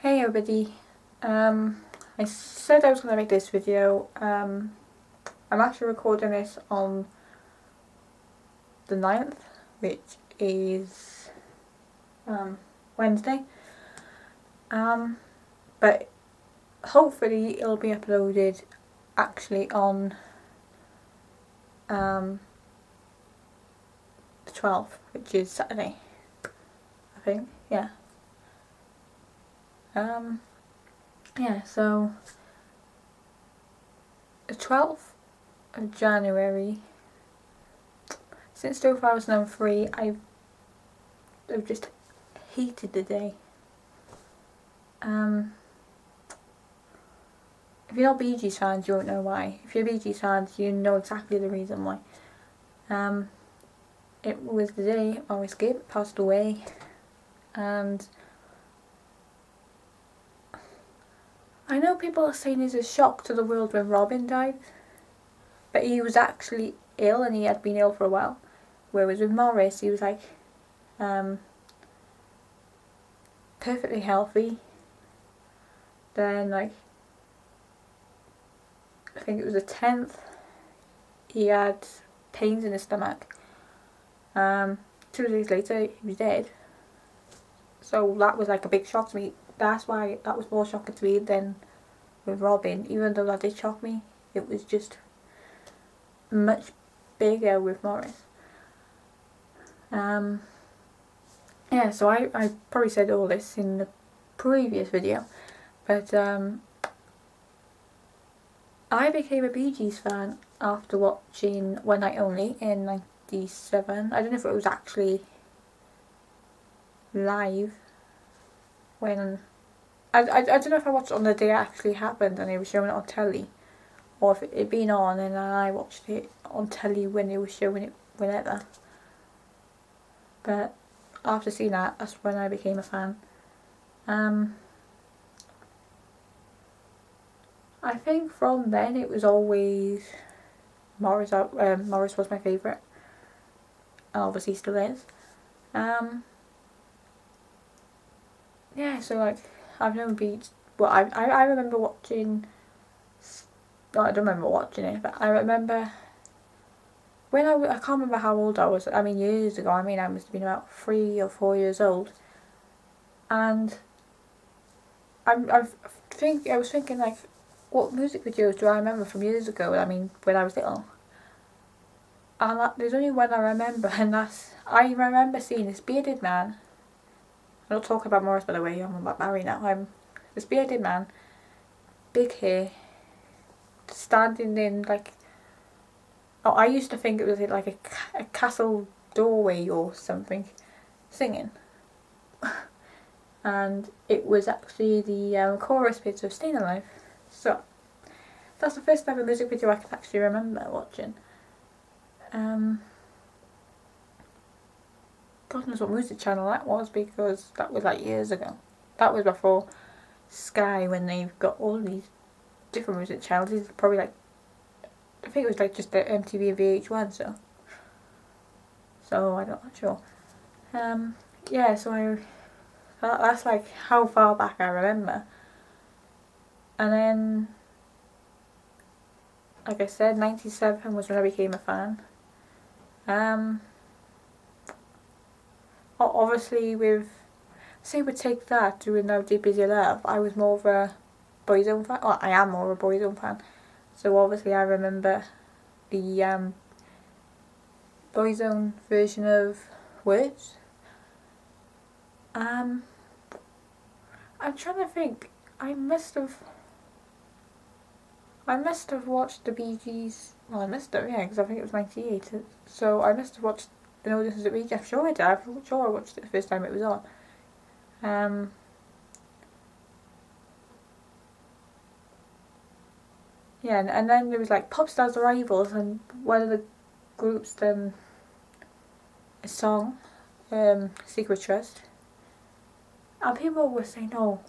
Hey everybody, I said I was going to make this video. I'm actually recording this on the 9th, which is Wednesday, but hopefully it'll be uploaded actually on the 12th, which is Saturday, I think, yeah. Yeah, so the 12th of January, since 2003, I've just hated the day. If you're not Bee Gees fans, you won't know why. If you're Bee Gees fans, you know exactly the reason why. It was the day Maurice passed away, and I know people are saying it's a shock to the world when Robin died, but he was actually ill and he had been ill for a while. Whereas with Maurice, he was like perfectly healthy. Then I think it was the 10th, he had pains in his stomach. 2 days later he was dead. So that was like a big shock to me. That's why that was more shocking to me than with Robin. Even though that did shock me, it was just much bigger with Maurice. Yeah, so I probably said all this in the previous video, but I became a Bee Gees fan after watching One Night Only in '97. I don't know if it was actually live when I don't know if I watched it on the day it actually happened and they were showing it on telly, or if it had been on and I watched it on telly when they were showing it whenever. But after seeing that, that's when I became a fan. I think from then it was always Maurice. Maurice was my favourite, and obviously still is. Yeah, so like I've known Beats. Well, I remember watching. No, I don't remember watching it, but I remember when I can't remember how old I was. I mean, years ago. I mean, I must have been about 3 or 4 years old, and I was thinking like, what music videos do I remember from years ago? I mean, when I was little. And there's only one I remember, and I remember seeing this bearded man. I'm not talking about Maurice, by the way. I'm about Barry now. I'm this bearded man, big hair, standing in like. Oh, I used to think it was like a castle doorway or something, singing. And it was actually the chorus bits of Staying Alive. So that's the first ever music video I can actually remember watching. God knows what music channel that was, because that was like years ago. That was before Sky, when they've got all these different music channels. This is probably like, I think it was like just the MTV and VH1, so I'm not sure. Yeah, so that's like how far back I remember. And then, like I said, '97 was when I became a fan. Obviously with Take That to How Deep Is Your Love, I was more of a Boyzone fan. Well, I am more of a Boyzone fan. So obviously I remember the Boyzone version of Words. I'm trying to think. I must have watched the Bee Gees. Well, I must have, yeah, because I think it was '98. So I must have watched the No This Is It Bee Gees. I'm sure I did. I'm sure I watched it the first time it was on. Yeah, and then there was like Pop Stars Arrivals, and one of the groups done a song, Secret Trust, and people were saying, "Oh,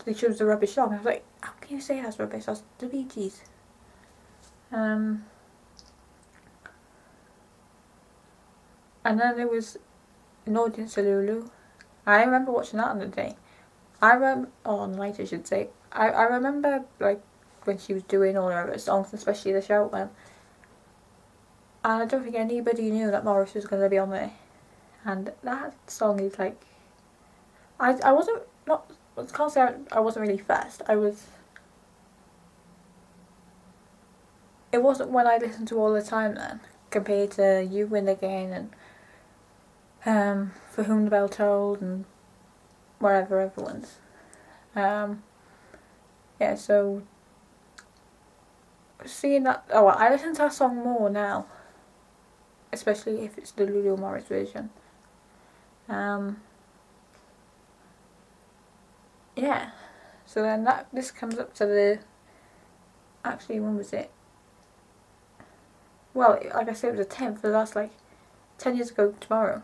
they chose a rubbish song." I was like, "How can you say that's rubbish? That's the Bee Gees." And then there was An Audience of Lulu. I remember watching that on the day. on the night I should say, I remember like when she was doing all her songs, especially the shout one. And I don't think anybody knew that Maurice was going to be on there. And that song is like, I wasn't, not, I can't say I wasn't really fast. It wasn't one I listened to all the time then, compared to You Win Again and For Whom the Bell Tolled and whatever other ones. Yeah, so seeing that, I listen to that song more now, especially if it's the Lulu Morris version. Yeah, so then this comes up to when was it? Well, like I said, it was the 10th, so that's like 10 years ago tomorrow.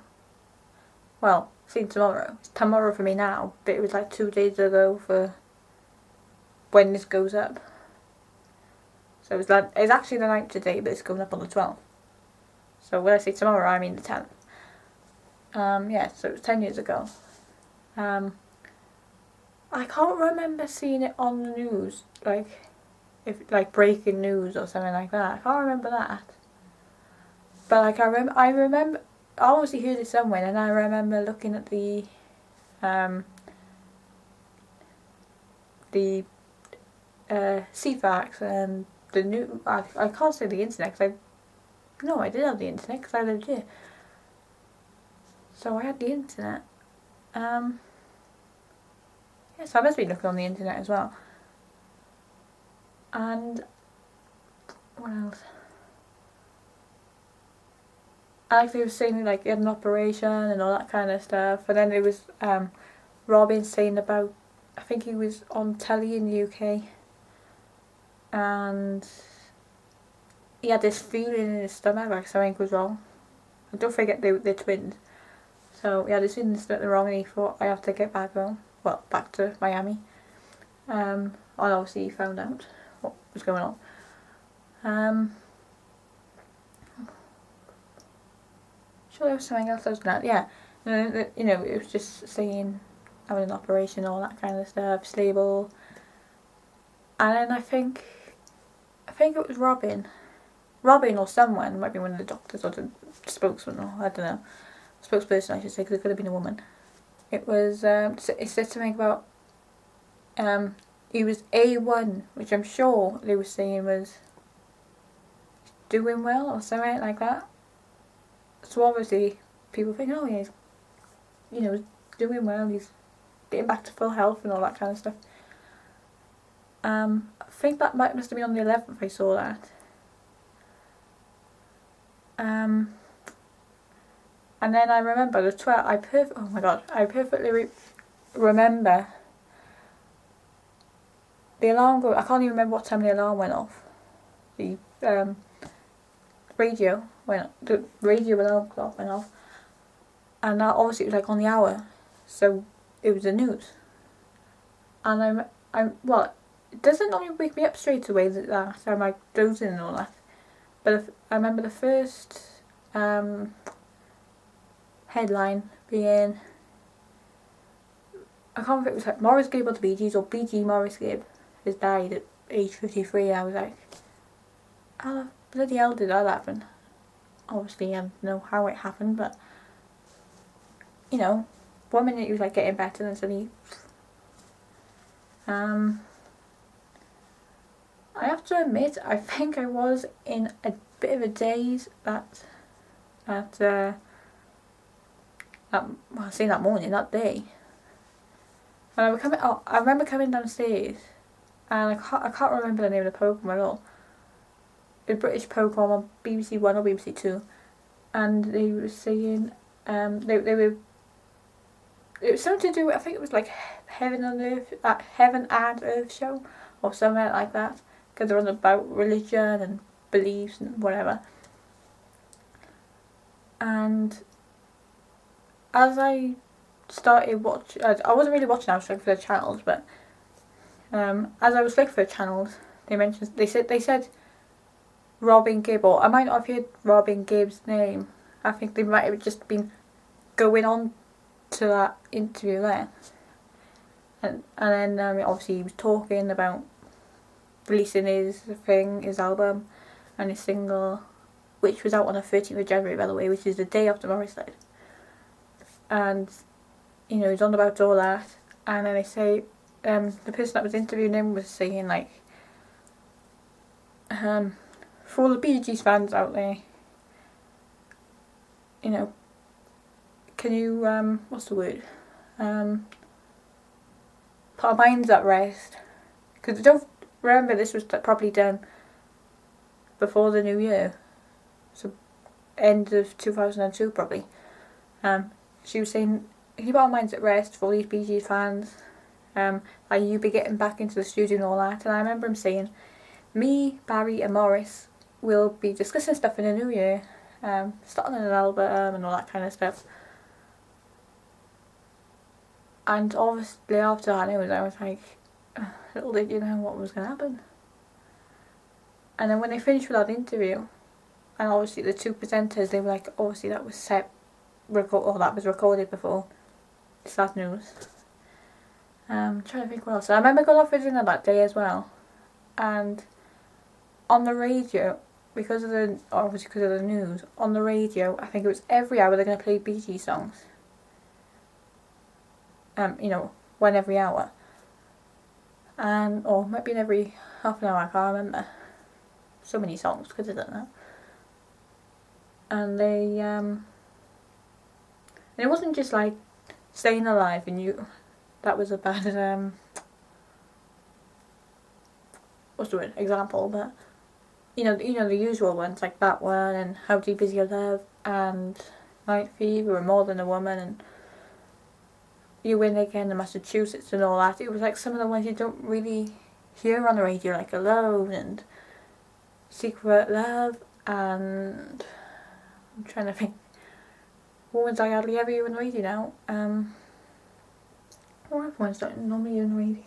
Well, seen tomorrow. It's tomorrow for me now, but it was like 2 days ago for when this goes up. So it's actually the 9th today, but it's going up on the 12th. So when I say tomorrow, I mean the 10th. Yeah, so it was 10 years ago. I can't remember seeing it on the news, like breaking news or something like that. I can't remember that. But like I remember, I obviously heard it somewhere, and I remember looking at the CFAX and the new. I can't say the internet because I did have the internet because I lived here. So I had the internet. Yes, I must be looking on the internet as well. And what else? I actually was saying like he had an operation and all that kind of stuff. And then there was Robin saying about, I think he was on telly in the UK, and he had this feeling in his stomach like something was wrong. And don't forget they're twins. So he had this feeling in his stomach wrong, and he thought, I have to get back home. Well, back to Miami. And obviously he found out what was going on. Sure, there was something else I was going to add. Yeah, it was just saying having an operation, all that kind of stuff, stable. And then I think it was Robin or someone, it might be one of the doctors or the spokesman, or I don't know, spokesperson I should say, because it could have been a woman. It was, it said something about, he was A1, which I'm sure they were saying was doing well or something like that. So obviously people think, oh yeah, he's doing well, he's getting back to full health and all that kind of stuff. I think that must have been on the 11th I saw that. And then I remember the 12th, oh my god, I perfectly remember the alarm I can't even remember what time the alarm went off. The radio alarm clock went off. And obviously it was like on the hour, so it was the news. And it doesn't normally wake me up straight away like that, so I'm like dozing and all that. But I remember the first headline being, I can't remember if it was like Maurice Gibb or the Bee Gees, or BG Maurice Gibb has died at age 53. I was like, how the bloody hell did that happen? Obviously I don't know how it happened, but 1 minute he was like getting better, and then suddenly I have to admit, I think I was in a bit of a daze that morning, that day. And I remember coming downstairs, and I can't remember the name of the programme at all. A British programme on BBC One or BBC Two, and they were saying it was something to do with, I think it was like Heaven and Earth show or something like that, because they're on about religion and beliefs and whatever. And as I started watching, I wasn't really watching, I was looking for the channels, but as I was looking for the channels, they said Robin Gibb, or I might not have heard Robin Gibb's name. I think they might have just been going on to that interview there. and then obviously he was talking about releasing his album and his single, which was out on the 13th of January, by the way, which is the day after Maurice died. And you know, he's on about all that, and then they say, the person that was interviewing him was saying like, for all the Bee Gees fans out there, you know, can you what's the word? Put our minds at rest, because don't remember this was probably done before the new year, so end of 2002 probably. She was saying, keep our minds at rest for all these Bee Gees fans. Like you be getting back into the studio and all that. And I remember him saying, me, Barry and Maurice will be discussing stuff in the new year, starting an album and all that kind of stuff. And obviously after that news I was like, little did you know what was going to happen. And then when they finished with that interview, and obviously the two presenters, they were like, obviously that was that was recorded before. Sad news. Trying to think what else. I remember going off for dinner that day as well, and on the radio, because of the news, on the radio, I think it was every hour they're going to play Bee Gees songs. You know, one every hour, or might be in every half an hour. I can't remember. So many songs because of that. And and it wasn't just like Staying Alive and You. That was a bad what's the word? Example, but you know the usual ones like that one and How Deep Is Your Love and Night Fever and More Than a Woman and You Win Again in Massachusetts and all that. It was like some of the ones you don't really hear on the radio, like Alone and Secret Love, and I'm trying to think what ones I hardly ever hear on the radio now. What other ones don't normally hear on the radio?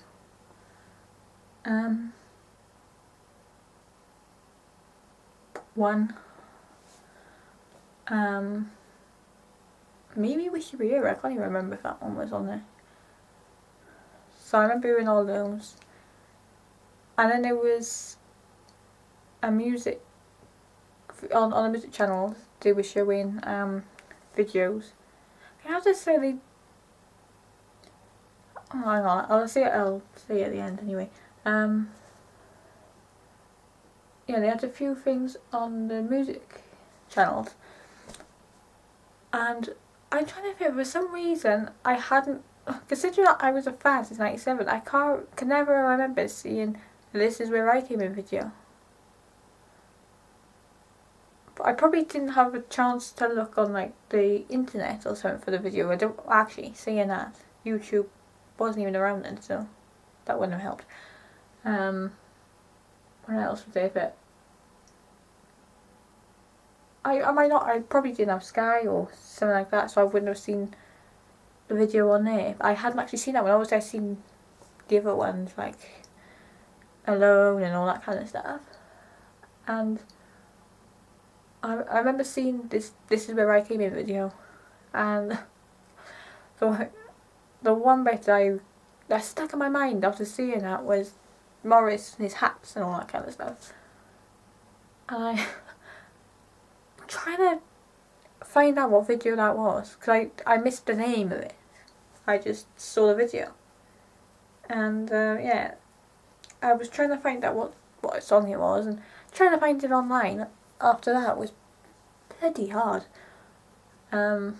One. Maybe Wish You Were Here. I can't even remember if that one was on there. So I remember hearing all those. And then there was a music on the music channel. They were showing videos. How to say they? Oh, hang on. I'll say it at the end anyway. Yeah, they had a few things on the music channels, and I'm trying to think. For some reason, I hadn't, considering that I was a fan since '97. I can never remember seeing This Is Where I Came In video. But I probably didn't have a chance to look on like the internet or something for the video. I don't actually seeing that YouTube wasn't even around then, so that wouldn't have helped. What else was there? But I probably didn't have Sky or something like that, so I wouldn't have seen the video on there. I hadn't actually seen that one. Obviously, I'd seen the other ones like Alone and all that kind of stuff. And I remember seeing This Is Where I Came In video, and the one bit that stuck in my mind after seeing that was Maurice and his hats and all that kind of stuff. And I'm trying to find out what video that was, because I missed the name of it. I just saw the video. And yeah, I was trying to find out what song it was, and trying to find it online after that was bloody hard. I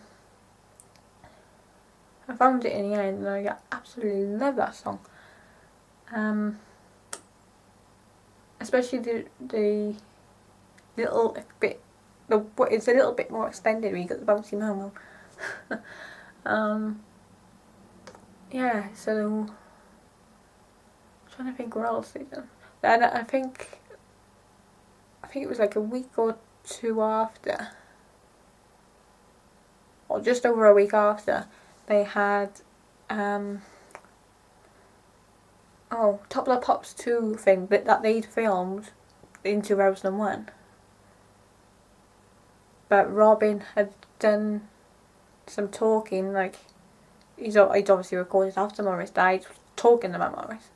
found it in the end, and I absolutely love that song. Especially the little bit, it's a little bit more extended where you got the bouncy momo. Yeah, so I'm trying to think what else they done. And I think it was like a week or two after, or just over a week after, they had Top of the Pops 2 thing that they'd filmed in 2001. But Robin had done some talking, like he'd obviously recorded after Maurice died, talking about Maurice.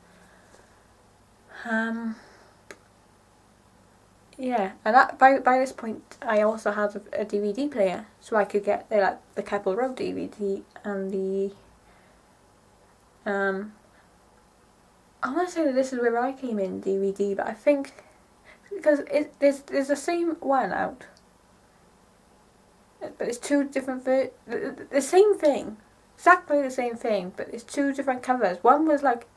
Yeah, and that by this point, I also had a DVD player, so I could get the Keppel Road DVD and the I want to say that This Is Where I Came In DVD, but I think because there's the same one out, but it's two different the same thing, exactly the same thing, but it's two different covers. One was like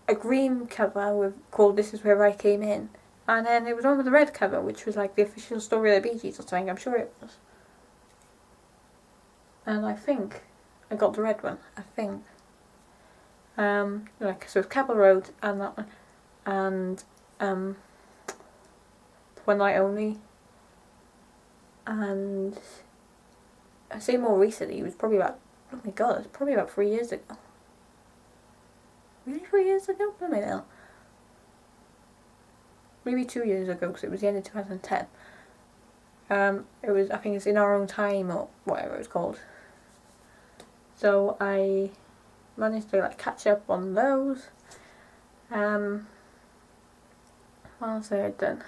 a green cover called This Is Where I Came In, and then there was one with a red cover, which was like the official story of the Bee Gees or something. I'm sure it was. And I think I got the red one. I think. So it's Keppel Road and that one, and One Night Only, and I say more recently. It was probably about, oh my god, it's probably about 3 years ago. Really, 3 years ago? I don't know. Maybe 2 years ago, because it was the end of 2010. It was, I think it's In Our Own Time or whatever it's called. So I managed to like catch up on those. What else had I done?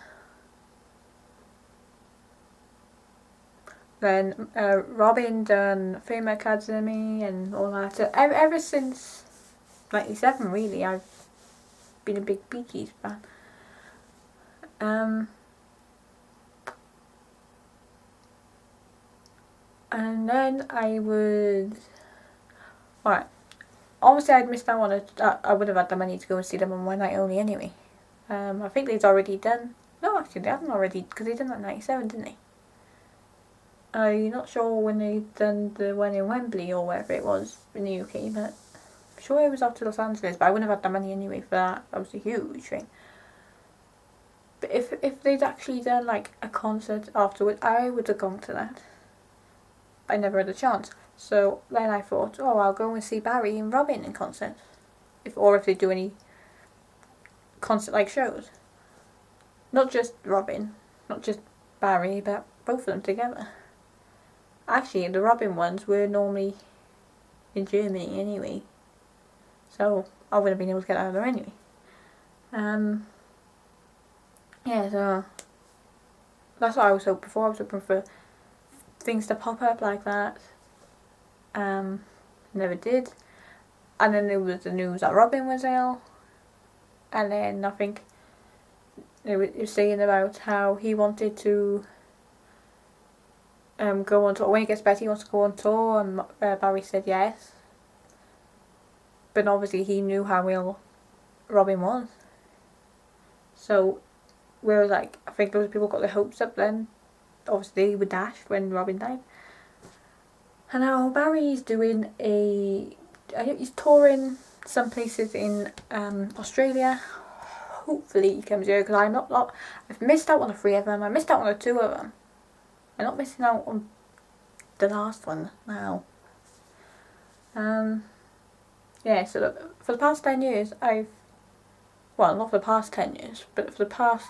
Then Robin done Fame Academy and all that. So ever since '97, really, I've been a big Bee Gees fan. And then I would. Alright. Obviously, I'd missed out on it. I would have had the money to go and see them on One Night Only anyway. I think they'd already done. No, actually, they haven't already, because they done that in '97, didn't they? I'm not sure when they'd done the one in Wembley or wherever it was in the UK, but I'm sure it was out to Los Angeles. But I wouldn't have had the money anyway for that. That was a huge thing. But if they'd actually done like a concert afterwards, I would have gone to that. I never had a chance. So then I thought, oh, I'll go and see Barry and Robin in concert. If they do any concert-like shows. Not just Robin, not just Barry, but both of them together. Actually, the Robin ones were normally in Germany anyway. So I would have been able to get out of there anyway. Yeah, so that's what I was hoping for. I was hoping for things to pop up like that. Never did. And then there was the news that Robin was ill. And then I think they were saying about how he wanted to go on tour. When he gets better, he wants to go on tour, and Barry said yes. But obviously he knew how ill Robin was. So, whereas like, I think those people got their hopes up then. Obviously they were dashed when Robin died. And now Barry's doing he's touring some places in Australia. Hopefully he comes here, because I've missed out on the 3 of them. I missed out on the 2 of them. I'm not missing out on the last one now. Yeah, so look, for the past 10 years, not for the past 10 years, but for the past